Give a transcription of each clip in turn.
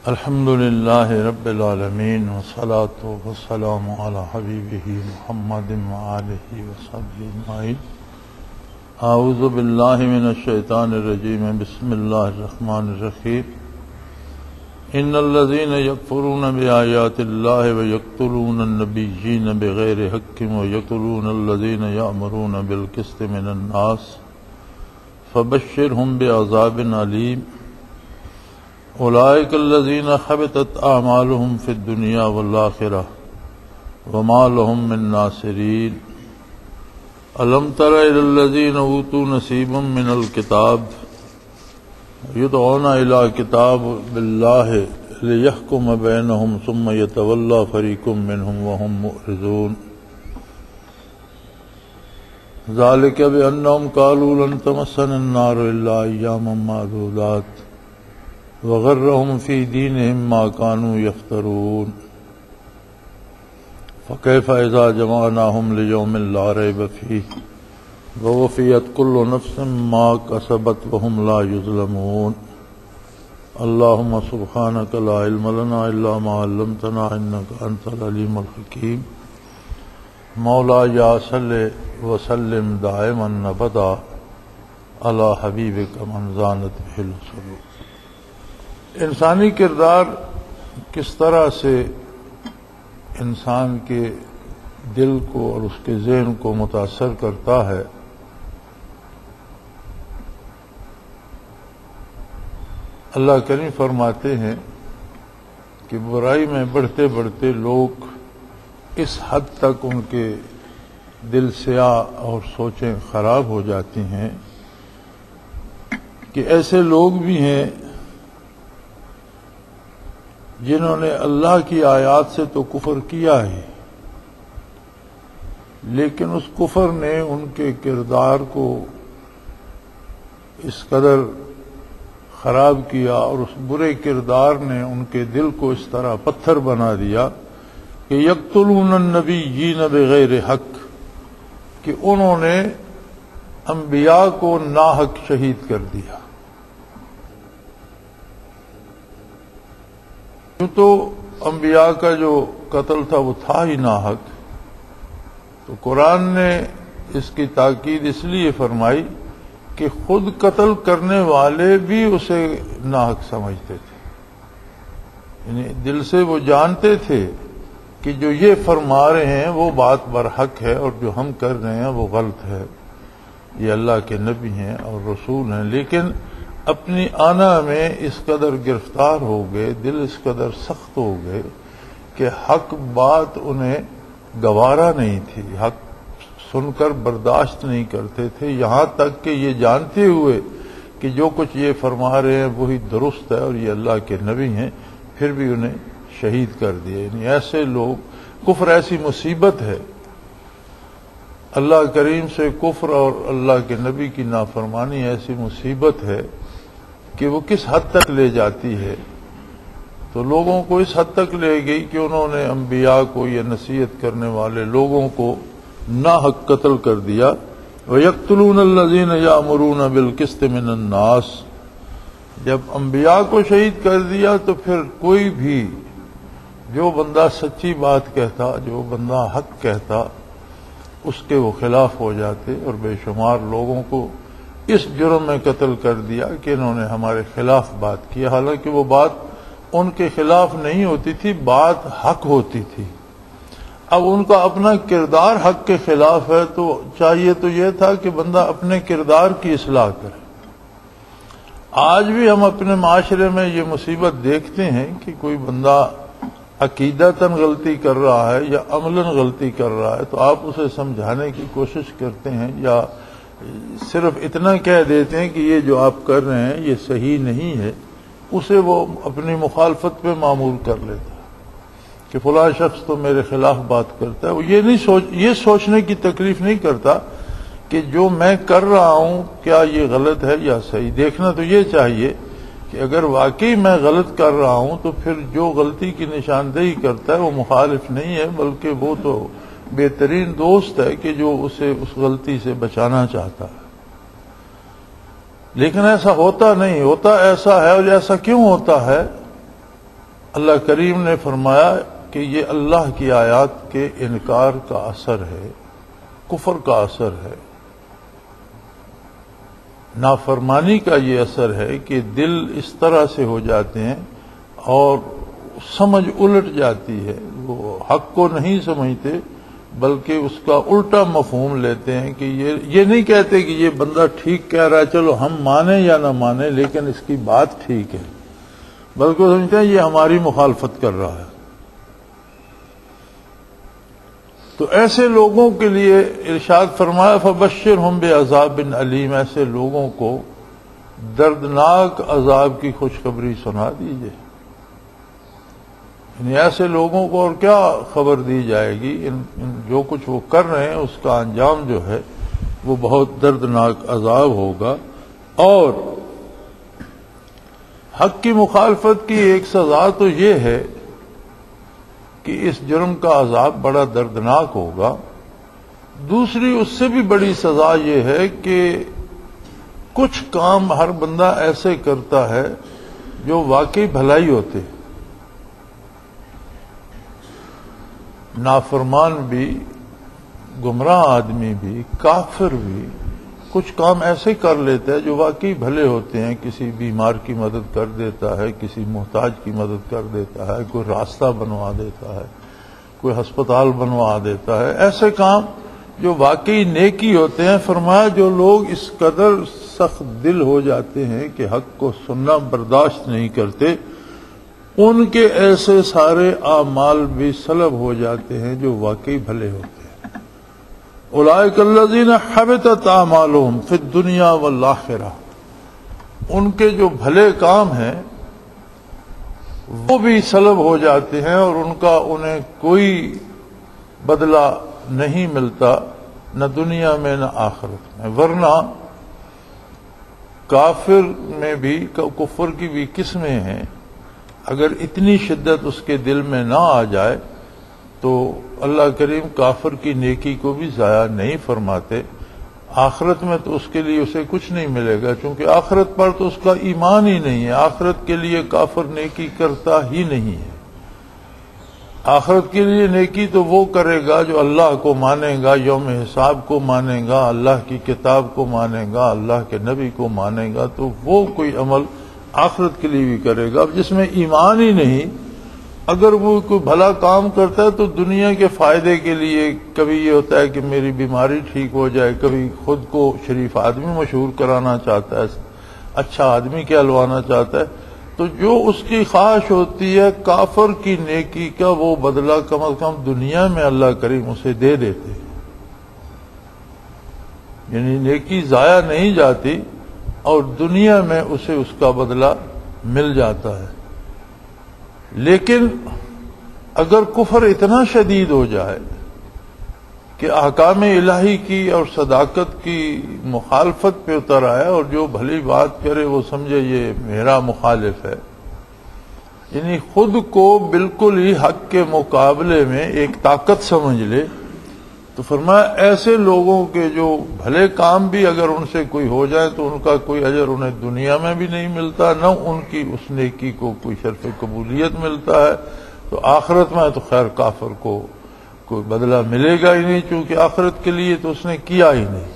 الحمد للہ رب العالمین والصلاة والسلام علی حبیبہ محمد وآلہ وصحبہ اجمعین۔ اعوذ باللہ من الشیطان الرجیم، بسم اللہ الرحمن الرحیم۔ ان الذین یکفرون بآیات اللہ ویقتلون النبیین بغیر حق ویقتلون الذین یأمرون بالقسط من الناس فبشرہم بعذاب علیم۔ اولئک الذین حبطت اعمالهم فی الدنیا والآخرہ وما لهم من ناصرین۔ الم تر الی الذین اوتوا نصیبا من الکتاب یدعون الی کتاب اللہ لیحکم بینہم ثم یتولی فریق منہم وهم معرضون۔ ذلک بانہم قالوا لن تمسنا النار الا ایاما معدودات وغرهم في دينهم ما كانوا يفترون۔ فكيف إذا جمعناهم ليوم لا ريب فيه ووفيت كل نفس ما كسبت وهم لا يظلمون۔ اللهم سبحانك لا علم لنا إلا ما علمتنا إنك أنت العليم الحكيم۔ مولاي صل وسلم دائما أبدا على حبيبك من زانت به السرور۔ انسانی کردار کس طرح سے انسان کے دل کو اور اس کے ذہن کو متاثر کرتا ہے، اللہ کریم فرماتے ہیں کہ برائی میں بڑھتے بڑھتے لوگ اس حد تک ان کے دل سیاہ اور سوچیں خراب ہو جاتی ہیں کہ ایسے لوگ بھی ہیں جنہوں نے اللہ کی آیات سے تو کفر کیا ہے، لیکن اس کفر نے ان کے کردار کو اس قدر خراب کیا اور اس برے کردار نے ان کے دل کو اس طرح پتھر بنا دیا کہ یقتلون النبیین بغیر حق، کہ انہوں نے انبیاء کو ناحق شہید کر دیا۔ تو انبیاء کا جو قتل تھا وہ تھا ہی ناحق، تو قرآن نے اس کی تاکید اس لیے فرمائی کہ خود قتل کرنے والے بھی اسے ناحق سمجھتے تھے، یعنی دل سے وہ جانتے تھے کہ جو یہ فرما رہے ہیں وہ بات برحق ہے اور جو ہم کر رہے ہیں وہ غلط ہے، یہ اللہ کے نبی ہیں اور رسول ہیں، لیکن اپنی آنا میں اس قدر گرفتار ہو گئے، دل اس قدر سخت ہو گئے کہ حق بات انہیں گوارا نہیں تھی، حق سن کر برداشت نہیں کرتے تھے، یہاں تک کہ یہ جانتے ہوئے کہ جو کچھ یہ فرما رہے ہیں وہی درست ہے اور یہ اللہ کے نبی ہیں، پھر بھی انہیں شہید کر دیا۔ یعنی ایسے لوگ، کفر ایسی مصیبت ہے، اللہ کریم سے کفر اور اللہ کے نبی کی نافرمانی ایسی مصیبت ہے کہ وہ کس حد تک لے جاتی ہے، تو لوگوں کو اس حد تک لے گئی کہ انہوں نے انبیاء کو یا نصیحت کرنے والے لوگوں کو ناحق قتل کر دیا۔ وَيَقْتُلُونَ الَّذِينَ يَأْمُرُونَ بِالْقِسْطِ مِنَ النَّاسِ، جب انبیاء کو شہید کر دیا تو پھر کوئی بھی جو بندہ سچی بات کہتا، جو بندہ حق کہتا، اس کے وہ خلاف ہو جاتے، اور بے شمار لوگوں کو اس جرم میں قتل کر دیا کہ انہوں نے ہمارے خلاف بات کی، حالانکہ وہ بات ان کے خلاف نہیں ہوتی تھی، بات حق ہوتی تھی۔ اب ان کا اپنا کردار حق کے خلاف ہے، تو چاہیے تو یہ تھا کہ بندہ اپنے کردار کی اصلاح کرے۔ آج بھی ہم اپنے معاشرے میں یہ مصیبت دیکھتے ہیں کہ کوئی بندہ عقیدتاً غلطی کر رہا ہے یا عملاً غلطی کر رہا ہے تو آپ اسے سمجھانے کی کوشش کرتے ہیں یا صرف اتنا کہہ دیتے ہیں کہ یہ جو آپ کر رہے ہیں یہ صحیح نہیں ہے، اسے وہ اپنی مخالفت پہ معمول کر لیتا ہے کہ فلاں شخص تو میرے خلاف بات کرتا ہے۔ وہ یہ سوچنے کی تکلیف نہیں کرتا کہ جو میں کر رہا ہوں کیا یہ غلط ہے یا صحیح۔ دیکھنا تو یہ چاہیے کہ اگر واقعی میں غلط کر رہا ہوں تو پھر جو غلطی کی نشاندہی کرتا ہے وہ مخالف نہیں ہے، بلکہ وہ تو بہترین دوست ہے کہ جو اسے اس غلطی سے بچانا چاہتا ہے۔ لیکن ایسا ہوتا نہیں، ہوتا ایسا ہے، اور ایسا کیوں ہوتا ہے اللہ کریم نے فرمایا کہ یہ اللہ کی آیات کے انکار کا اثر ہے، کفر کا اثر ہے، نافرمانی کا یہ اثر ہے کہ دل اس طرح سے ہو جاتے ہیں اور سمجھ الٹ جاتی ہے، وہ حق کو نہیں سمجھتے بلکہ اس کا الٹا مفہوم لیتے ہیں کہ یہ نہیں کہتے کہ یہ بندہ ٹھیک کہہ رہا ہے چلو ہم مانیں یا نہ مانیں لیکن اس کی بات ٹھیک ہے، بلکہ وہ سمجھتے ہیں یہ ہماری مخالفت کر رہا ہے۔ تو ایسے لوگوں کے لیے ارشاد فرمایا فبشرہم بعذاب علیم، ایسے لوگوں کو دردناک عذاب کی خوشخبری سنا دیجئے۔ یعنی ایسے لوگوں کو اور کیا خبر دی جائے گی، جو کچھ وہ کر رہے ہیں اس کا انجام جو ہے وہ بہت دردناک عذاب ہوگا۔ اور حق کی مخالفت کی ایک سزا تو یہ ہے کہ اس جرم کا عذاب بڑا دردناک ہوگا، دوسری اس سے بھی بڑی سزا یہ ہے کہ کچھ کام ہر بندہ ایسے کرتا ہے جو واقعی بھلائی ہوتے، نافرمان بھی، گمراہ آدمی بھی، کافر بھی کچھ کام ایسے کر لیتا ہے جو واقعی بھلے ہوتے ہیں، کسی بیمار کی مدد کر دیتا ہے، کسی محتاج کی مدد کر دیتا ہے، کوئی راستہ بنوا دیتا ہے، کوئی ہسپتال بنوا دیتا ہے، ایسے کام جو واقعی نیکی ہوتے ہیں۔ فرمایا جو لوگ اس قدر سخت دل ہو جاتے ہیں کہ حق کو سننا برداشت نہیں کرتے، ان کے ایسے سارے اعمال بھی سلب ہو جاتے ہیں جو واقعی بھلے ہوتے ہیں۔ اولئک الذین حبطت اعمالہم فی الدنیا والآخرہ، ان کے جو بھلے کام ہیں وہ بھی سلب ہو جاتے ہیں اور انہیں کوئی بدلہ نہیں ملتا، نہ دنیا میں نہ آخرت میں۔ ورنہ کافر میں بھی، کفر کی بھی قسمیں ہیں، اگر اتنی شدت اس کے دل میں نہ آ جائے تو اللہ کریم کافر کی نیکی کو بھی ضائع نہیں فرماتے، آخرت میں تو اس کے لیے اسے کچھ نہیں ملے گا، چونکہ آخرت پر تو اس کا ایمان ہی نہیں ہے، آخرت کے لیے کافر نیکی کرتا ہی نہیں ہے۔ آخرت کے لیے نیکی تو وہ کرے گا جو اللہ کو مانے گا، یوم حساب کو مانے گا، اللہ کی کتاب کو مانے گا، اللہ کے نبی کو مانے گا، تو وہ کوئی عمل آخرت کے لیے بھی کرے گا۔ اب جس میں ایمان ہی نہیں، اگر وہ کوئی بھلا کام کرتا ہے تو دنیا کے فائدے کے لیے، کبھی یہ ہوتا ہے کہ میری بیماری ٹھیک ہو جائے، کبھی خود کو شریف آدمی مشہور کرانا چاہتا ہے، اچھا آدمی کہلوانا چاہتا ہے، تو جو اس کی خواہش ہوتی ہے کافر کی نیکی کا وہ بدلہ کم از کم دنیا میں اللہ کریم اسے دے دیتے، یعنی نیکی ضائع نہیں جاتی اور دنیا میں اسے اس کا بدلہ مل جاتا ہے۔ لیکن اگر کفر اتنا شدید ہو جائے کہ احکام الہی کی اور صداقت کی مخالفت پہ اتر آئے اور جو بھلی بات کرے وہ سمجھے یہ میرا مخالف ہے، یعنی خود کو بالکل ہی حق کے مقابلے میں ایک طاقت سمجھ لے، تو فرمایا ایسے لوگوں کے جو بھلے کام بھی اگر ان سے کوئی ہو جائے تو ان کا کوئی اجر انہیں دنیا میں بھی نہیں ملتا، نہ ان کی اس نیکی کو کوئی شرف قبولیت ملتا ہے، تو آخرت میں تو خیر کافر کو کوئی بدلہ ملے گا ہی نہیں، چونکہ آخرت کے لیے تو اس نے کیا ہی نہیں۔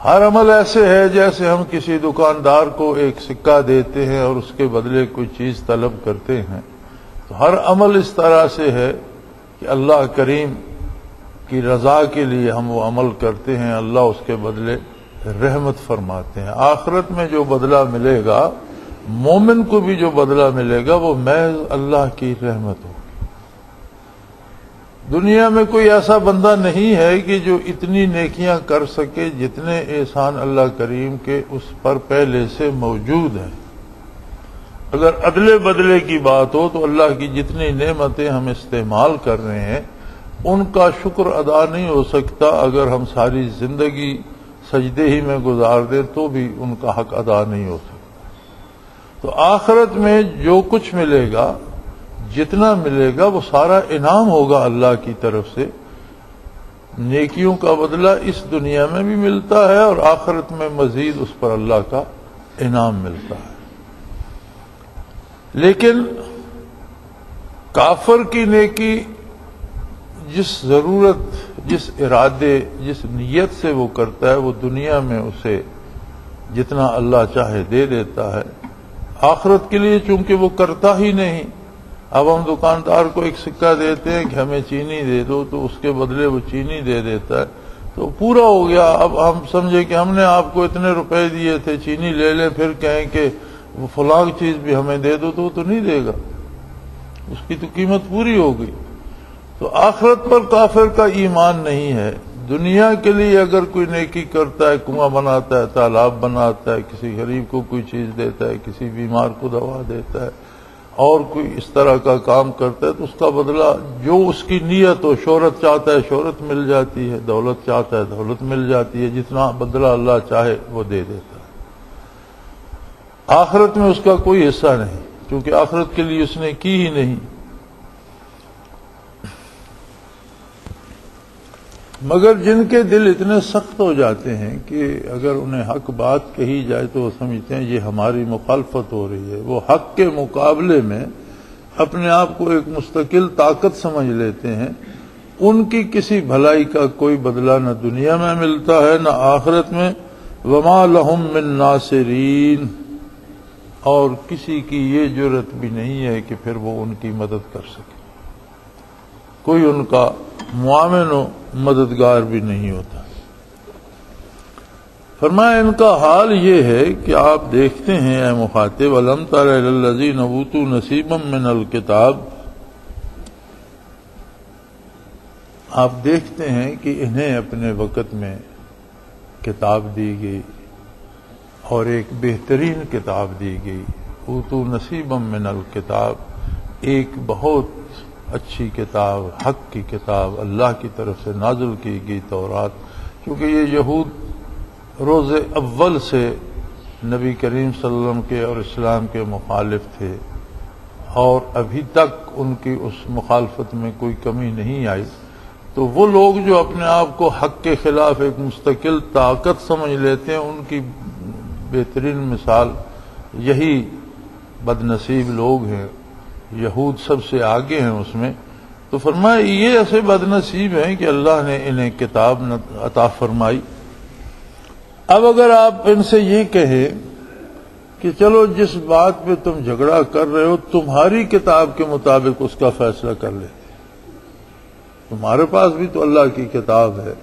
ہر عمل ایسے ہے جیسے ہم کسی دکاندار کو ایک سکہ دیتے ہیں اور اس کے بدلے کوئی چیز طلب کرتے ہیں، تو ہر عمل اس طرح سے ہے کہ اللہ کریم کی رضا کے لیے ہم وہ عمل کرتے ہیں، اللہ اس کے بدلے رحمت فرماتے ہیں۔ آخرت میں جو بدلہ ملے گا، مومن کو بھی جو بدلہ ملے گا وہ محض اللہ کی رحمت ہوگی۔ دنیا میں کوئی ایسا بندہ نہیں ہے کہ جو اتنی نیکیاں کر سکے جتنے احسان اللہ کریم کے اس پر پہلے سے موجود ہیں۔ اگر عدلے بدلے کی بات ہو تو اللہ کی جتنی نعمتیں ہم استعمال کر رہے ہیں ان کا شکر ادا نہیں ہو سکتا، اگر ہم ساری زندگی سجدے ہی میں گزار دیں تو بھی ان کا حق ادا نہیں ہو سکتا۔ تو آخرت میں جو کچھ ملے گا، جتنا ملے گا، وہ سارا انعام ہوگا اللہ کی طرف سے۔ نیکیوں کا بدلہ اس دنیا میں بھی ملتا ہے اور آخرت میں مزید اس پر اللہ کا انعام ملتا ہے۔ لیکن کافر کی نیکی جس ضرورت، جس ارادے، جس نیت سے وہ کرتا ہے، وہ دنیا میں اسے جتنا اللہ چاہے دے دیتا ہے۔ آخرت کے لیے چونکہ وہ کرتا ہی نہیں، اب ہم دکاندار کو ایک سکہ دیتے ہیں کہ ہمیں چینی دے دو، تو اس کے بدلے وہ چینی دے دیتا ہے، تو پورا ہو گیا۔ اب ہم سمجھے کہ ہم نے آپ کو اتنے روپے دیے تھے، چینی لے لیں، پھر کہیں کہ وہ فلاں چیز بھی ہمیں دے دو، تو وہ تو نہیں دے گا، اس کی تو قیمت پوری ہو گئی۔ تو آخرت پر کافر کا ایمان نہیں ہے۔ دنیا کے لیے اگر کوئی نیکی کرتا ہے، کنواں بناتا ہے، تالاب بناتا ہے، کسی غریب کو کوئی چیز دیتا ہے، کسی بیمار کو دوا دیتا ہے، اور کوئی اس طرح کا کام کرتا ہے، تو اس کا بدلہ جو اس کی نیت ہو، شہرت چاہتا ہے شہرت مل جاتی ہے، دولت چاہتا ہے دولت مل جاتی ہے، جتنا بدلہ اللہ چاہے وہ دے دیتا ہے۔ آخرت میں اس کا کوئی حصہ نہیں، کیونکہ آخرت کے لیے اس نے کی ہی نہیں۔ مگر جن کے دل اتنے سخت ہو جاتے ہیں کہ اگر انہیں حق بات کہی جائے تو وہ سمجھتے ہیں یہ ہماری مخالفت ہو رہی ہے، وہ حق کے مقابلے میں اپنے آپ کو ایک مستقل طاقت سمجھ لیتے ہیں، ان کی کسی بھلائی کا کوئی بدلہ نہ دنیا میں ملتا ہے نہ آخرت میں۔ وما لہم من ناصرین، اور کسی کی یہ جرت بھی نہیں ہے کہ پھر وہ ان کی مدد کر سکے، کوئی ان کا معاون و مددگار بھی نہیں ہوتا۔ فرمایا ان کا حال یہ ہے کہ آپ دیکھتے ہیں اے مخاطب، الم تر الی الذین اوتوا نصیبا من الکتاب، آپ دیکھتے ہیں کہ انہیں اپنے وقت میں کتاب دی گئی، اور ایک بہترین کتاب دی گئی۔ اوتوا نصیبا من الکتاب، ایک بہت اچھی کتاب، حق کی کتاب، اللہ کی طرف سے نازل کی گئی تورات، کیونکہ یہ یہود روز اول سے نبی کریم صلی اللہ علیہ وسلم کے اور اسلام کے مخالف تھے، اور ابھی تک ان کی اس مخالفت میں کوئی کمی نہیں آئی۔ تو وہ لوگ جو اپنے آپ کو حق کے خلاف ایک مستقل طاقت سمجھ لیتے ہیں، ان کی بہترین مثال یہی بد نصیب لوگ ہیں۔ یہود سب سے آگے ہیں اس میں۔ تو فرمایا یہ ایسے بد نصیب ہیں کہ اللہ نے انہیں کتاب عطا فرمائی۔ اب اگر آپ ان سے یہ کہیں کہ چلو جس بات پہ تم جھگڑا کر رہے ہو تمہاری کتاب کے مطابق اس کا فیصلہ کر لیتے، تمہارے پاس بھی تو اللہ کی کتاب ہے،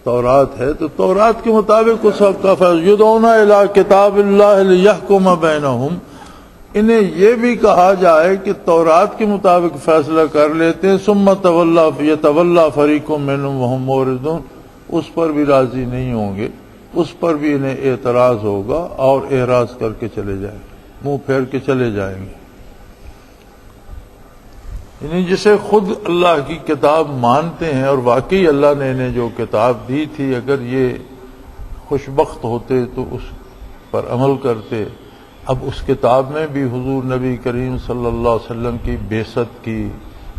تورات ہے، تو تورات کے مطابق اس کا فیصلہ، یدعون الی کتاب اللہ لیحکم بینہم، انہیں یہ بھی کہا جائے کہ تورات کے مطابق فیصلہ کر لیتے ہیں، ثم یتولی فریق منہم وہم معرضون، اس پر بھی راضی نہیں ہوں گے، اس پر بھی انہیں اعتراض ہوگا اور اعراض کر کے چلے جائیں گے، منہ پھیر کے چلے جائیں گے۔ یعنی جسے خود اللہ کی کتاب مانتے ہیں، اور واقعی اللہ نے انہیں جو کتاب دی تھی، اگر یہ خوشبخت ہوتے تو اس پر عمل کرتے۔ اب اس کتاب میں بھی حضور نبی کریم صلی اللہ علیہ وسلم کی بعثت کی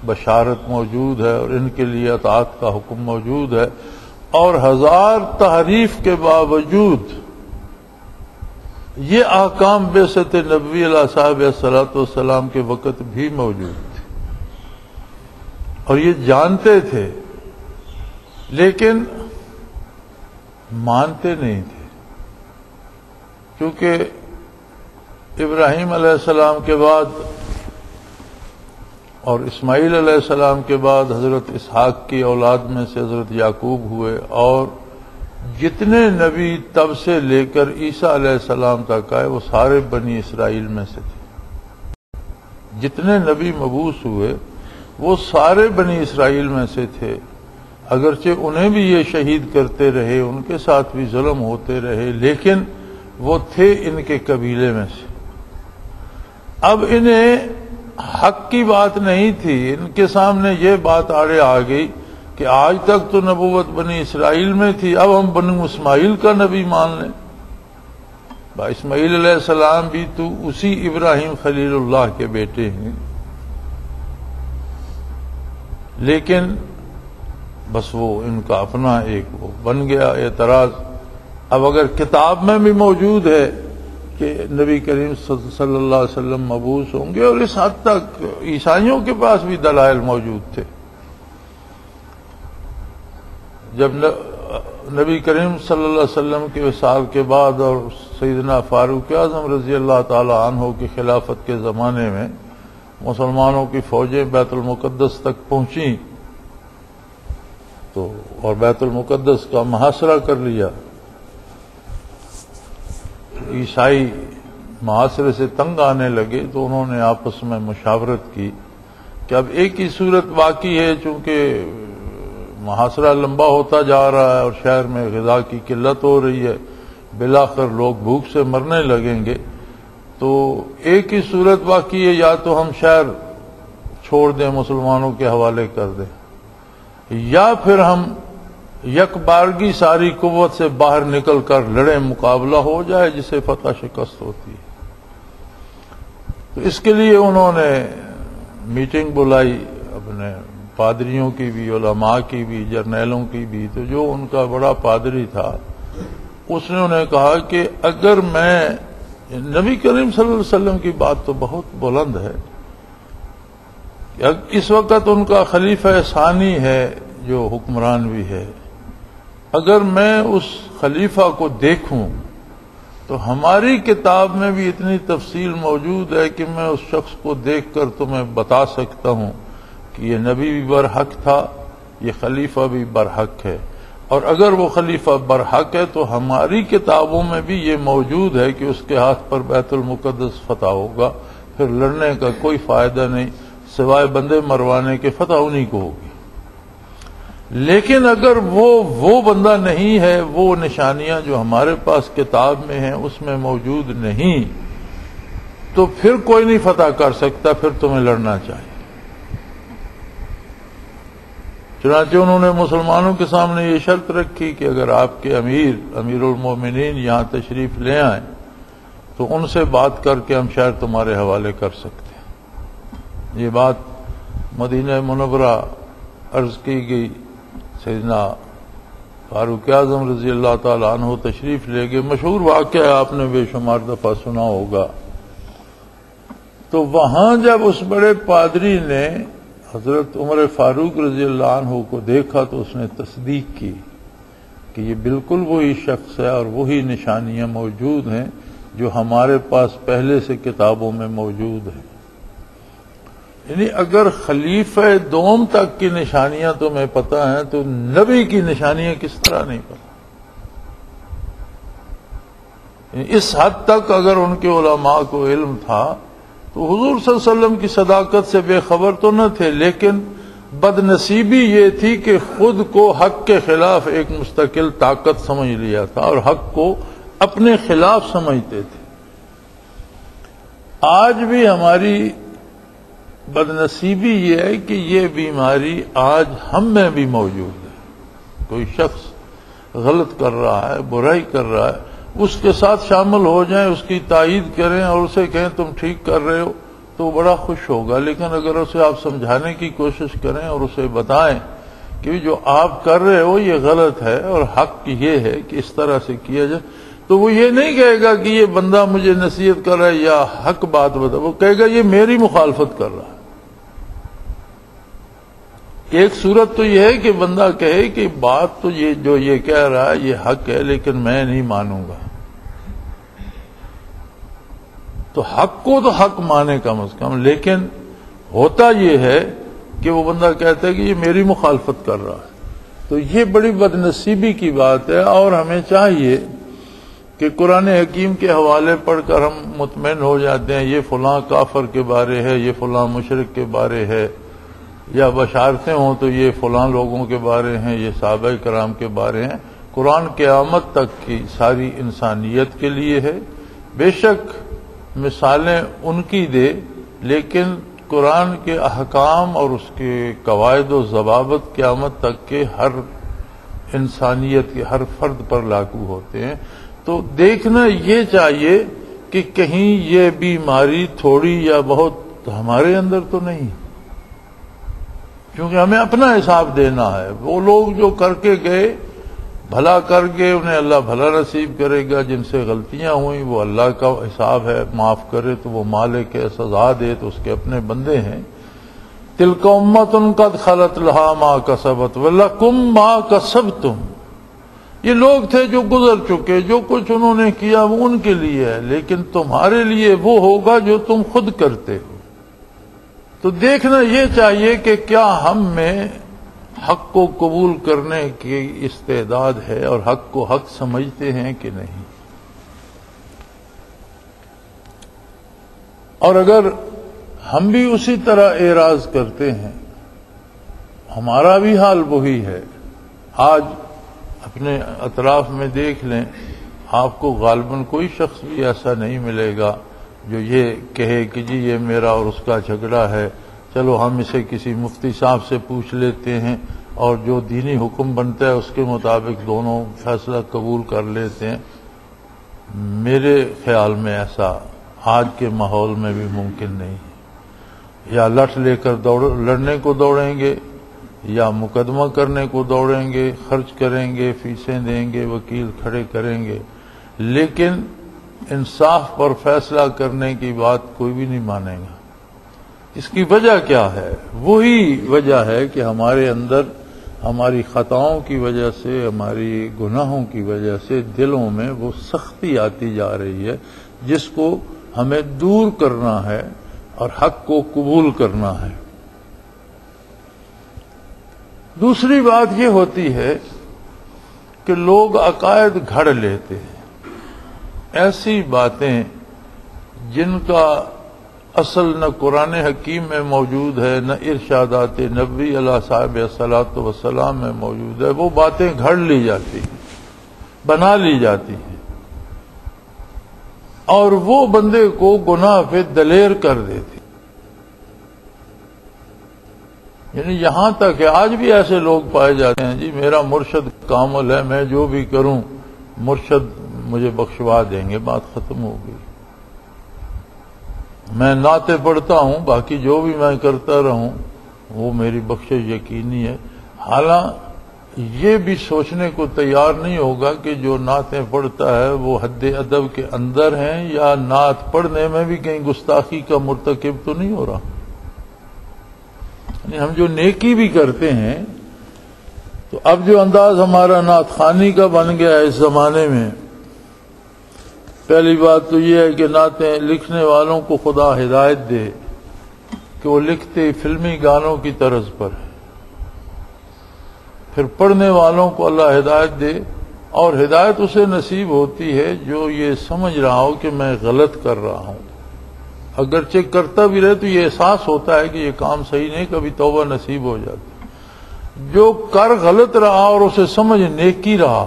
بشارت موجود ہے، اور ان کے لیے اطاعت کا حکم موجود ہے، اور ہزار تحریف کے باوجود یہ احکام بعثت نبوی علیہ صاحب الصلاۃ والسلام کے وقت بھی موجود تھے، اور یہ جانتے تھے لیکن مانتے نہیں تھے، کیونکہ ابراہیم علیہ السلام کے بعد اور اسماعیل علیہ السلام کے بعد حضرت اسحاق کی اولاد میں سے حضرت یعقوب ہوئے، اور جتنے نبی تب سے لے کر عیسیٰ علیہ السلام تک آئے وہ سارے بنی اسرائیل میں سے تھے۔ جتنے نبی مبعوث ہوئے وہ سارے بنی اسرائیل میں سے تھے، اگرچہ انہیں بھی یہ شہید کرتے رہے، ان کے ساتھ بھی ظلم ہوتے رہے، لیکن وہ تھے ان کے قبیلے میں سے۔ اب انہیں حق کی بات نہیں تھی، ان کے سامنے یہ بات آڑے آ گئی کہ آج تک تو نبوت بنی اسرائیل میں تھی، اب ہم بنو اسماعیل کا نبی مان لیں۔ اسماعیل علیہ السلام بھی تو اسی ابراہیم خلیل اللہ کے بیٹے ہیں، لیکن بس وہ ان کا اپنا ایک وہ بن گیا اعتراض۔ اب اگر کتاب میں بھی موجود ہے کہ نبی کریم صلی اللہ علیہ وسلم مبعوث ہوں گے، اور اس حد تک عیسائیوں کے پاس بھی دلائل موجود تھے۔ جب نبی کریم صلی اللہ علیہ وسلم کے وصال کے بعد اور سیدنا فاروق اعظم رضی اللہ تعالی عنہ کی خلافت کے زمانے میں مسلمانوں کی فوجیں بیت المقدس تک پہنچیں تو اور بیت المقدس کا محاصرہ کر لیا، عیسائی محاصرے سے تنگ آنے لگے، تو انہوں نے آپس میں مشاورت کی کہ اب ایک ہی صورت باقی ہے، چونکہ محاصرہ لمبا ہوتا جا رہا ہے اور شہر میں غذا کی قلت ہو رہی ہے، بالآخر لوگ بھوک سے مرنے لگیں گے، تو ایک ہی صورت باقی ہے، یا تو ہم شہر چھوڑ دیں، مسلمانوں کے حوالے کر دیں، یا پھر ہم یک بارگی ساری قوت سے باہر نکل کر لڑیں، مقابلہ ہو جائے جسے فتح شکست ہوتی ہے۔ تو اس کے لیے انہوں نے میٹنگ بلائی، اپنے پادریوں کی بھی، علماء کی بھی، جرنیلوں کی بھی۔ تو جو ان کا بڑا پادری تھا اس نے انہیں کہا کہ اگر میں، نبی کریم صلی اللہ علیہ وسلم کی بات تو بہت بلند ہے، اس وقت ان کا خلیفہ ثانی ہے جو حکمران بھی ہے، اگر میں اس خلیفہ کو دیکھوں تو ہماری کتاب میں بھی اتنی تفصیل موجود ہے کہ میں اس شخص کو دیکھ کر تمہیں بتا سکتا ہوں کہ یہ نبی بھی برحق تھا، یہ خلیفہ بھی برحق ہے، اور اگر وہ خلیفہ برحق ہے تو ہماری کتابوں میں بھی یہ موجود ہے کہ اس کے ہاتھ پر بیت المقدس فتح ہوگا، پھر لڑنے کا کوئی فائدہ نہیں سوائے بندے مروانے کے، فتح انہی کو ہوگی۔ لیکن اگر وہ بندہ نہیں ہے، وہ نشانیاں جو ہمارے پاس کتاب میں ہیں اس میں موجود نہیں، تو پھر کوئی نہیں فتح کر سکتا، پھر تمہیں لڑنا چاہیے۔ چنانچہ انہوں نے مسلمانوں کے سامنے یہ شرط رکھی کہ اگر آپ کے امیر المومنین یہاں تشریف لے آئیں تو ان سے بات کر کے ہم شہر تمہارے حوالے کر سکتے ہیں۔ یہ بات مدینہ منورہ عرض کی گئی، سیدنا فاروق اعظم رضی اللہ تعالی عنہ تشریف لے گئے، مشہور واقعہ ہے، آپ نے بے شمار دفعہ سنا ہوگا۔ تو وہاں جب اس بڑے پادری نے حضرت عمر فاروق رضی اللہ عنہ کو دیکھا تو اس نے تصدیق کی کہ یہ بالکل وہی شخص ہے اور وہی نشانیاں موجود ہیں جو ہمارے پاس پہلے سے کتابوں میں موجود ہیں۔ یعنی اگر خلیفہ دوم تک کی نشانیاں تمہیں پتہ ہیں تو نبی کی نشانیاں کس طرح نہیں پتہ؟ یعنی اس حد تک اگر ان کے علماء کو علم تھا تو حضور صلی اللہ علیہ وسلم کی صداقت سے بے خبر تو نہ تھے، لیکن بد نصیبی یہ تھی کہ خود کو حق کے خلاف ایک مستقل طاقت سمجھ لیا تھا اور حق کو اپنے خلاف سمجھتے تھے۔ آج بھی ہماری بد نصیبی یہ ہے کہ یہ بیماری آج ہم میں بھی موجود ہے۔ کوئی شخص غلط کر رہا ہے، برائی کر رہا ہے، اس کے ساتھ شامل ہو جائیں، اس کی تائید کریں اور اسے کہیں تم ٹھیک کر رہے ہو تو وہ بڑا خوش ہوگا، لیکن اگر اسے آپ سمجھانے کی کوشش کریں اور اسے بتائیں کہ جو آپ کر رہے ہو یہ غلط ہے اور حق یہ ہے کہ اس طرح سے کیا جائے، تو وہ یہ نہیں کہے گا کہ یہ بندہ مجھے نصیحت کر رہا ہے یا حق بات بتا، وہ کہے گا یہ میری مخالفت کر رہا ہے۔ ایک صورت تو یہ ہے کہ بندہ کہے کہ بات تو یہ جو یہ کہہ رہا ہے یہ حق ہے لیکن میں نہیں مانوں گا، تو حق کو تو حق مانے کم از کم، لیکن ہوتا یہ ہے کہ وہ بندہ کہتا ہے کہ یہ میری مخالفت کر رہا ہے، تو یہ بڑی بد نصیبی کی بات ہے۔ اور ہمیں چاہیے کہ قرآن حکیم کے حوالے پڑھ کر ہم مطمئن ہو جاتے ہیں یہ فلاں کافر کے بارے ہے، یہ فلاں مشرک کے بارے ہے، یا بشارتیں ہوں تو یہ فلاں لوگوں کے بارے ہیں، یہ صحابہ کرام کے بارے ہیں۔ قرآن قیامت تک کی ساری انسانیت کے لیے ہے، بے شک مثالیں ان کی دے، لیکن قرآن کے احکام اور اس کے قواعد و ضوابط قیامت تک کے ہر انسانیت کے ہر فرد پر لاگو ہوتے ہیں۔ تو دیکھنا یہ چاہیے کہ کہیں یہ بیماری تھوڑی یا بہت ہمارے اندر تو نہیں، کیونکہ ہمیں اپنا حساب دینا ہے۔ وہ لوگ جو کر کے گئے بھلا کر کے انہیں اللہ بھلا نصیب کرے گا، جن سے غلطیاں ہوئیں وہ اللہ کا حساب ہے، معاف کرے تو وہ مالک ہے، سزا دے تو اس کے اپنے بندے ہیں۔ تلک امۃ قد خلت لہا ما کسبت ولکم ما کسبتم، یہ لوگ تھے جو گزر چکے، جو کچھ انہوں نے کیا وہ ان کے لیے ہے، لیکن تمہارے لیے وہ ہوگا جو تم خود کرتے ہو۔ تو دیکھنا یہ چاہیے کہ کیا ہم میں حق کو قبول کرنے کی استعداد ہے اور حق کو حق سمجھتے ہیں کہ نہیں۔ اور اگر ہم بھی اسی طرح اعراض کرتے ہیں، ہمارا بھی حال وہی ہے۔ آج اپنے اطراف میں دیکھ لیں، آپ کو غالباً کوئی شخص بھی ایسا نہیں ملے گا جو یہ کہے کہ جی یہ میرا اور اس کا جھگڑا ہے، چلو ہم اسے کسی مفتی صاحب سے پوچھ لیتے ہیں اور جو دینی حکم بنتا ہے اس کے مطابق دونوں فیصلہ قبول کر لیتے ہیں۔ میرے خیال میں ایسا آج کے ماحول میں بھی ممکن نہیں ہے۔ یا لٹھ لے کر لڑنے کو دوڑیں گے، یا مقدمہ کرنے کو دوڑیں گے، خرچ کریں گے، فیسیں دیں گے، وکیل کھڑے کریں گے، لیکن انصاف پر فیصلہ کرنے کی بات کوئی بھی نہیں مانے گا۔ اس کی وجہ کیا ہے؟ وہی وجہ ہے کہ ہمارے اندر ہماری خطاؤں کی وجہ سے، ہماری گناہوں کی وجہ سے دلوں میں وہ سختی آتی جا رہی ہے جس کو ہمیں دور کرنا ہے اور حق کو قبول کرنا ہے۔ دوسری بات یہ ہوتی ہے کہ لوگ عقائد گھڑ لیتے ہیں، ایسی باتیں جن کا اصل نہ قرآن حکیم میں موجود ہے، نہ ارشادات نبوی علیہ صاحب الصلاۃ والسلام میں موجود ہے، وہ باتیں گھڑ لی جاتی ہیں، بنا لی جاتی ہیں، اور وہ بندے کو گناہ پہ دلیر کر دیتی۔ یعنی یہاں تک کہ آج بھی ایسے لوگ پائے جاتے ہیں، جی میرا مرشد کامل ہے، میں جو بھی کروں مرشد مجھے بخشوا دیں گے، بات ختم ہو گئی۔ میں نعتیں پڑھتا ہوں، باقی جو بھی میں کرتا رہوں وہ میری بخشش یقینی ہے۔ حالانکہ یہ بھی سوچنے کو تیار نہیں ہوگا کہ جو نعتیں پڑھتا ہے وہ حد ادب کے اندر ہیں، یا نعت پڑھنے میں بھی کہیں گستاخی کا مرتکب تو نہیں ہو رہا۔ یعنی ہم جو نیکی بھی کرتے ہیں، تو اب جو انداز ہمارا نعت خوانی کا بن گیا ہے اس زمانے میں، پہلی بات تو یہ ہے کہ نعتیں لکھنے والوں کو خدا ہدایت دے کہ وہ لکھتے فلمی گانوں کی طرز پر ہے، پھر پڑھنے والوں کو اللہ ہدایت دے، اور ہدایت اسے نصیب ہوتی ہے جو یہ سمجھ رہا ہو کہ میں غلط کر رہا ہوں، اگرچہ کرتا بھی رہے تو یہ احساس ہوتا ہے کہ یہ کام صحیح نہیں، کبھی توبہ نصیب ہو جاتی۔ جو کر غلط رہا اور اسے سمجھ نیکی رہا،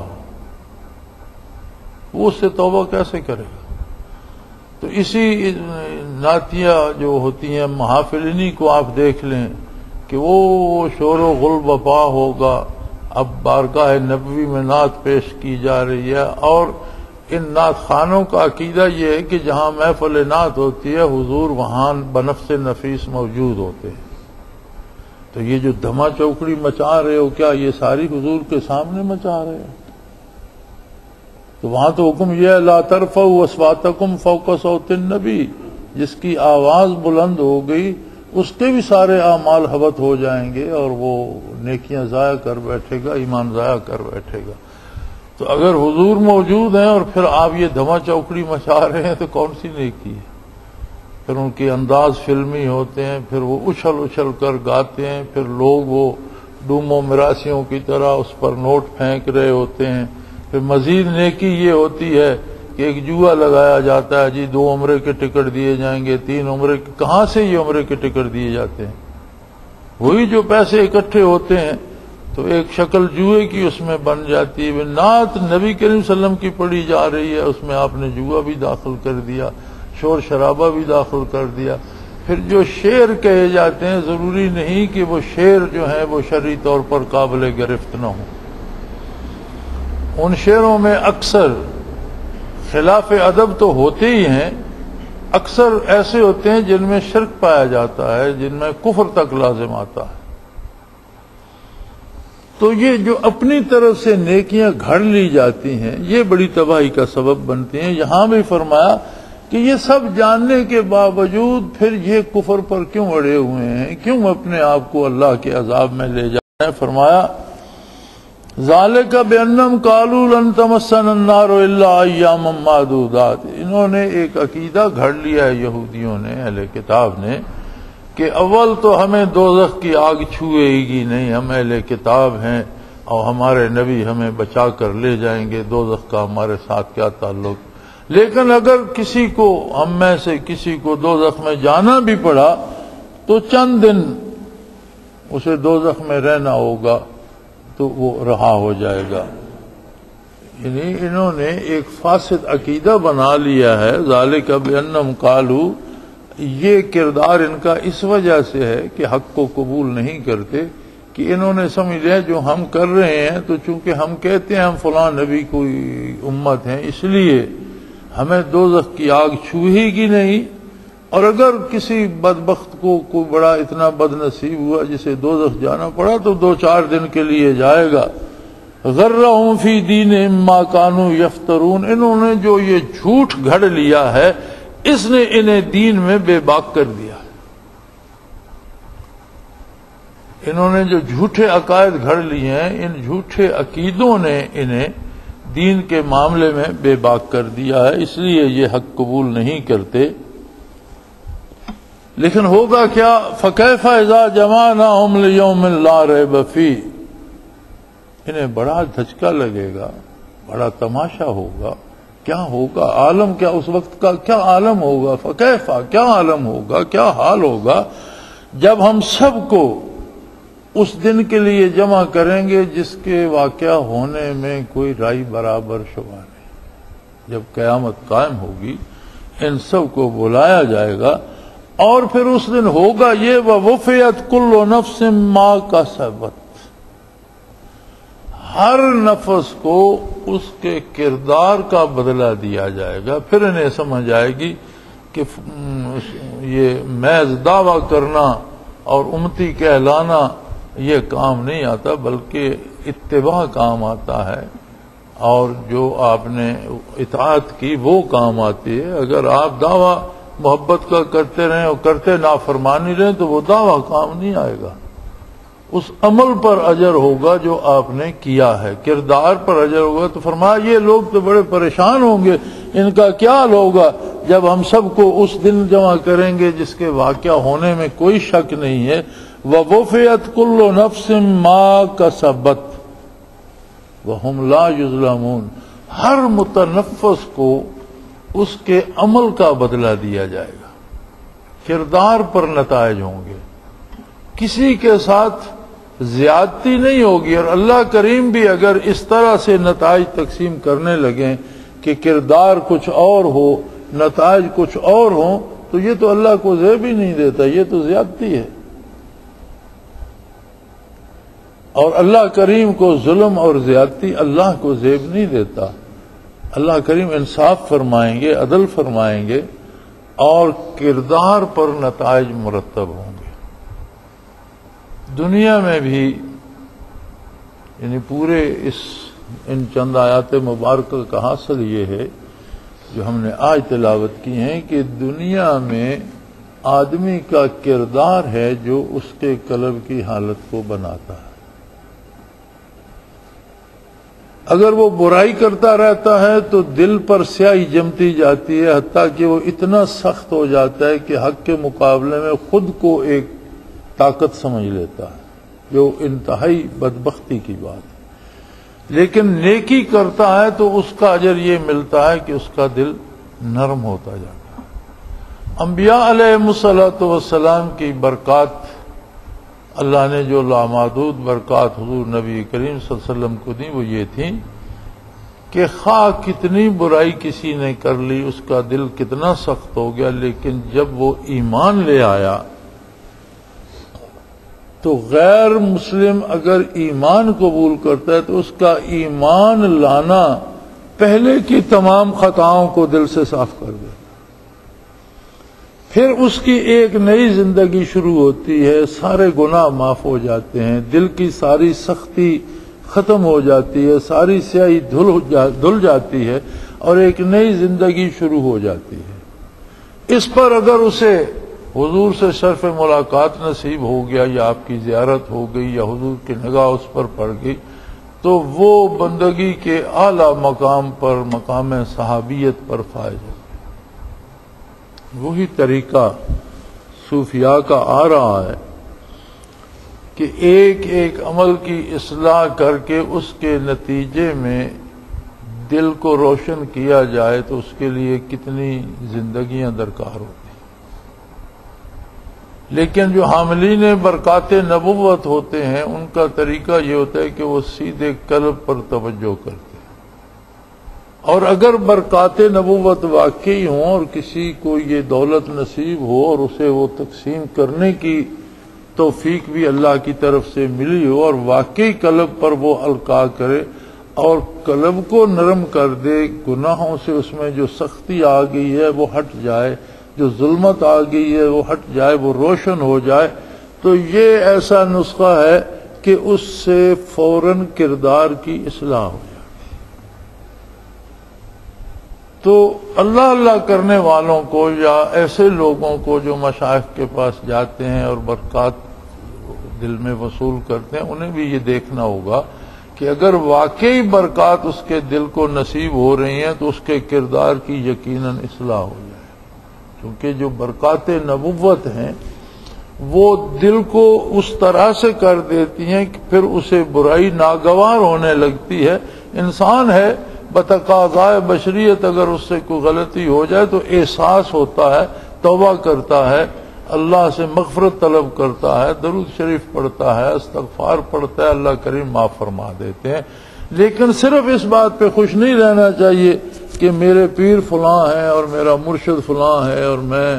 وہ اس سے توبہ کیسے کرے گا؟ تو اسی نعتیہ جو ہوتی ہیں محافل، انہی کو آپ دیکھ لیں کہ وہ شور و غل بپا ہوگا، اب بارگاہ نبوی میں نعت پیش کی جا رہی ہے، اور ان نعت خانوں کا عقیدہ یہ ہے کہ جہاں محفل نعت ہوتی ہے حضور وہاں بنفس نفیس موجود ہوتے ہیں۔ تو یہ جو دھما چوکڑی مچا رہے ہو، کیا یہ ساری حضور کے سامنے مچا رہے ہو؟ تو وہاں تو حکم یہ ہے لا ترفعوا اصواتکم فوق صوت النبی، جس کی آواز بلند ہو گئی اس کے بھی سارے اعمال حبط ہو جائیں گے، اور وہ نیکیاں ضائع کر بیٹھے گا، ایمان ضائع کر بیٹھے گا۔ تو اگر حضور موجود ہیں اور پھر آپ یہ دھما چوکڑی مچا رہے ہیں تو کون سی نیکی ہے؟ پھر ان کے انداز فلمی ہوتے ہیں، پھر وہ اچھل اچھل کر گاتے ہیں، پھر لوگ وہ ڈوموں مراسیوں کی طرح اس پر نوٹ پھینک رہے ہوتے ہیں۔ پھر مزید نیکی یہ ہوتی ہے کہ ایک جوا لگایا جاتا ہے، جی 2 عمرے کے ٹکٹ دیے جائیں گے، 3 عمرے کے، کہاں سے یہ عمرے کے ٹکٹ دیے جاتے ہیں؟ وہی جو پیسے اکٹھے ہوتے ہیں تو ایک شکل جوئے کی اس میں بن جاتی ہے۔ نعت نبی کریم صلی اللہ علیہ وسلم کی پڑھی جا رہی ہے، اس میں آپ نے جوا بھی داخل کر دیا، شور شرابہ بھی داخل کر دیا۔ پھر جو شعر کہے جاتے ہیں ضروری نہیں کہ وہ شعر جو ہیں وہ شرعی طور پر قابل گرفت نہ ہوں۔ ان شعروں میں اکثر خلاف ادب تو ہوتے ہی ہیں، اکثر ایسے ہوتے ہیں جن میں شرک پایا جاتا ہے، جن میں کفر تک لازم آتا ہے۔ تو یہ جو اپنی طرف سے نیکیاں گھڑ لی جاتی ہیں یہ بڑی تباہی کا سبب بنتی ہیں۔ یہاں بھی فرمایا کہ یہ سب جاننے کے باوجود پھر یہ کفر پر کیوں اڑے ہوئے ہیں، کیوں اپنے آپ کو اللہ کے عذاب میں لے جائیں۔ فرمایا ذالک بانہم قالوا لن تمسنا النار الا ایاما معدودات، انہوں نے ایک عقیدہ گھڑ لیا ہے یہودیوں نے، اہل کتاب نے، کہ اول تو ہمیں دوزخ کی آگ چھوئے گی نہیں، ہم اہل کتاب ہیں اور ہمارے نبی ہمیں بچا کر لے جائیں گے، دوزخ کا ہمارے ساتھ کیا تعلق۔ لیکن اگر کسی کو ہم میں سے کسی کو دوزخ میں جانا بھی پڑا تو چند دن اسے دوزخ میں رہنا ہوگا تو وہ رہا ہو جائے گا۔ یعنی انہوں نے ایک فاسد عقیدہ بنا لیا ہے۔ ذالک بانہم قالوا، یہ کردار ان کا اس وجہ سے ہے کہ حق کو قبول نہیں کرتے کہ انہوں نے سمجھ لیا جو ہم کر رہے ہیں تو چونکہ ہم کہتے ہیں ہم فلاں نبی کوئی امت ہیں اس لیے ہمیں دوزخ کی آگ چھوئے گی نہیں، اور اگر کسی بدبخت کو کوئی بڑا اتنا بد نصیب ہوا جسے دوزخ جانا پڑا تو 2-4 دن کے لیے جائے گا۔ غرہم فی دینہم ما کانوا یفترون، انہوں نے جو یہ جھوٹ گھڑ لیا ہے اس نے انہیں دین میں بے باک کر دیا۔ انہوں نے جو جھوٹے عقائد گھڑ لیے ہیں، ان جھوٹے عقیدوں نے انہیں دین کے معاملے میں بے باک کر دیا ہے، اس لیے یہ حق قبول نہیں کرتے۔ لیکن ہوگا کیا؟ فَكَيْفَ إِذَا جَمَعْنَاهُمْ لِيَوْمٍ لَا رَيْبَ فِيهِ، انہیں بڑا دھچکا لگے گا، بڑا تماشا ہوگا۔ کیا ہوگا؟ عالم کیا اس وقت کا کیا عالم ہوگا؟ فَكَيْفَ، کیا عالم ہوگا، کیا حال ہوگا جب ہم سب کو اس دن کے لیے جمع کریں گے جس کے واقعہ ہونے میں کوئی رائی برابر شبہ نہیں۔ جب قیامت قائم ہوگی ان سب کو بلایا جائے گا اور پھر اس دن ہوگا یہ وَوُفِّيَتْ كُلُّ نَفْسٍ مَا كَسَبَتْ، ہر نفس کو اس کے کردار کا بدلہ دیا جائے گا۔ پھر انہیں سمجھ آئے گی کہ یہ محض دعویٰ کرنا اور امتی کہلانا یہ کام نہیں آتا، بلکہ اتباع کام آتا ہے، اور جو آپ نے اطاعت کی وہ کام آتی ہے۔ اگر آپ دعویٰ محبت کا کرتے رہیں اور کرتے نافرمانی رہیں تو وہ دعویٰ کام نہیں آئے گا، اس عمل پر اجر ہوگا جو آپ نے کیا ہے، کردار پر اجر ہوگا۔ تو فرمایا یہ لوگ تو بڑے پریشان ہوں گے، ان کا کیا حال ہوگا جب ہم سب کو اس دن جمع کریں گے جس کے واقعہ ہونے میں کوئی شک نہیں ہے۔ وَوُفِّيَتْ كُلُّ نَفْسٍ مَا كَسَبَتْ وَهُمْ لَا يُظْلَمُونَ، ہر متنفس کو اس کے عمل کا بدلہ دیا جائے گا، کردار پر نتائج ہوں گے، کسی کے ساتھ زیادتی نہیں ہوگی۔ اور اللہ کریم بھی اگر اس طرح سے نتائج تقسیم کرنے لگیں کہ کردار کچھ اور ہو نتائج کچھ اور ہوں تو یہ تو اللہ کو زیب ہی نہیں دیتا، یہ تو زیادتی ہے۔ اور اللہ کریم کو ظلم اور زیادتی اللہ کو زیب نہیں دیتا۔ اللہ کریم انصاف فرمائیں گے، عدل فرمائیں گے اور کردار پر نتائج مرتب ہوں گے۔ دنیا میں بھی یعنی پورے ان چند آیات مبارکہ کا حاصل یہ ہے جو ہم نے آج تلاوت کی ہیں کہ دنیا میں آدمی کا کردار ہے جو اس کے قلب کی حالت کو بناتا ہے۔ اگر وہ برائی کرتا رہتا ہے تو دل پر سیاہی جمتی جاتی ہے، حتیٰ کہ وہ اتنا سخت ہو جاتا ہے کہ حق کے مقابلے میں خود کو ایک طاقت سمجھ لیتا ہے، جو انتہائی بدبختی کی بات ہے۔ لیکن نیکی کرتا ہے تو اس کا اجر یہ ملتا ہے کہ اس کا دل نرم ہوتا جاتا ہے۔ انبیاء علیہم الصلوۃ والسلام کی برکات، اللہ نے جو لامحدود برکات حضور نبی کریم صلی اللہ علیہ وسلم کو دی وہ یہ تھی کہ خواہ کتنی برائی کسی نے کر لی، اس کا دل کتنا سخت ہو گیا، لیکن جب وہ ایمان لے آیا تو غیر مسلم اگر ایمان قبول کرتا ہے تو اس کا ایمان لانا پہلے کی تمام خطاؤں کو دل سے صاف کر دے، پھر اس کی ایک نئی زندگی شروع ہوتی ہے، سارے گناہ معاف ہو جاتے ہیں، دل کی ساری سختی ختم ہو جاتی ہے، ساری سیاہی دھل جاتی ہے اور ایک نئی زندگی شروع ہو جاتی ہے۔ اس پر اگر اسے حضور سے شرف ملاقات نصیب ہو گیا یا آپ کی زیارت ہو گئی یا حضور کی نگاہ اس پر پڑ گئی تو وہ بندگی کے اعلیٰ مقام پر، مقام صحابیت پر فائز ہو۔ وہی طریقہ صوفیاء کا آ رہا ہے کہ ایک ایک عمل کی اصلاح کر کے اس کے نتیجے میں دل کو روشن کیا جائے تو اس کے لیے کتنی زندگیاں درکار ہوتی ہیں۔ لیکن جو حاملین برکات نبوت ہوتے ہیں ان کا طریقہ یہ ہوتا ہے کہ وہ سیدھے قلب پر توجہ کرتے ہیں، اور اگر برکات نبوت واقعی ہوں اور کسی کو یہ دولت نصیب ہو اور اسے وہ تقسیم کرنے کی توفیق بھی اللہ کی طرف سے ملی ہو اور واقعی قلب پر وہ القاء کرے اور قلب کو نرم کر دے، گناہوں سے اس میں جو سختی آ گئی ہے وہ ہٹ جائے، جو ظلمت آ گئی ہے وہ ہٹ جائے، وہ روشن ہو جائے، تو یہ ایسا نسخہ ہے کہ اس سے فوراً کردار کی اصلاح ہو جائے۔ تو اللہ اللہ کرنے والوں کو یا ایسے لوگوں کو جو مشائخ کے پاس جاتے ہیں اور برکات دل میں وصول کرتے ہیں، انہیں بھی یہ دیکھنا ہوگا کہ اگر واقعی برکات اس کے دل کو نصیب ہو رہی ہیں تو اس کے کردار کی یقیناً اصلاح ہو جائے، کیونکہ جو برکات نبوت ہیں وہ دل کو اس طرح سے کر دیتی ہیں کہ پھر اسے برائی ناگوار ہونے لگتی ہے۔ انسان ہے، بتقاضائے بشریت اگر اس سے کوئی غلطی ہو جائے تو احساس ہوتا ہے، توبہ کرتا ہے، اللہ سے مغفرت طلب کرتا ہے، درود شریف پڑھتا ہے، استغفار پڑھتا ہے، اللہ کریم معاف فرما دیتے ہیں۔ لیکن صرف اس بات پہ خوش نہیں رہنا چاہیے کہ میرے پیر فلاں ہیں اور میرا مرشد فلاں ہے اور میں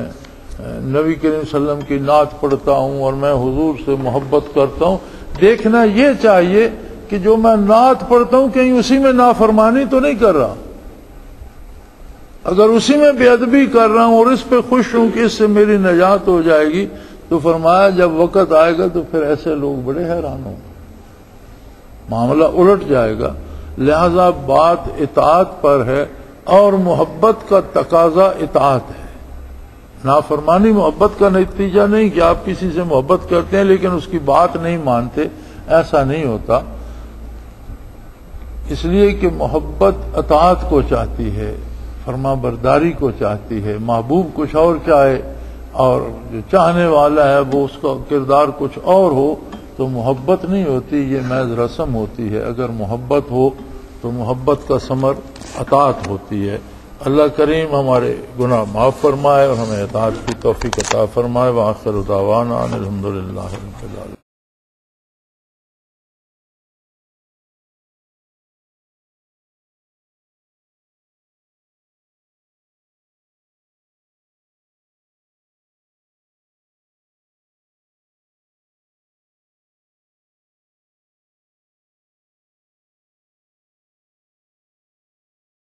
نبی کریم صلی اللہ علیہ وسلم کی نعت پڑھتا ہوں اور میں حضور سے محبت کرتا ہوں۔ دیکھنا یہ چاہیے کہ جو میں نعت پڑھتا ہوں کہیں اسی میں نافرمانی تو نہیں کر رہا۔ اگر اسی میں بے ادبی کر رہا ہوں اور اس پہ خوش ہوں کہ اس سے میری نجات ہو جائے گی، تو فرمایا جب وقت آئے گا تو پھر ایسے لوگ بڑے حیران ہوں گے، معاملہ الٹ جائے گا۔ لہذا بات اطاعت پر ہے اور محبت کا تقاضا اطاعت ہے۔ نافرمانی محبت کا نتیجہ نہیں کہ آپ کسی سے محبت کرتے ہیں لیکن اس کی بات نہیں مانتے، ایسا نہیں ہوتا۔ اس لیے کہ محبت اطاعت کو چاہتی ہے، فرما برداری کو چاہتی ہے۔ محبوب کچھ اور چاہے اور جو چاہنے والا ہے وہ اس کا کردار کچھ اور ہو تو محبت نہیں ہوتی، یہ محض رسم ہوتی ہے۔ اگر محبت ہو تو محبت کا ثمر اطاعت ہوتی ہے۔ اللہ کریم ہمارے گناہ معاف فرمائے اور ہمیں اطاعت کی توفیق عطا فرمائے۔ وآخر دعوانا ان الحمدللہ رب العالمین۔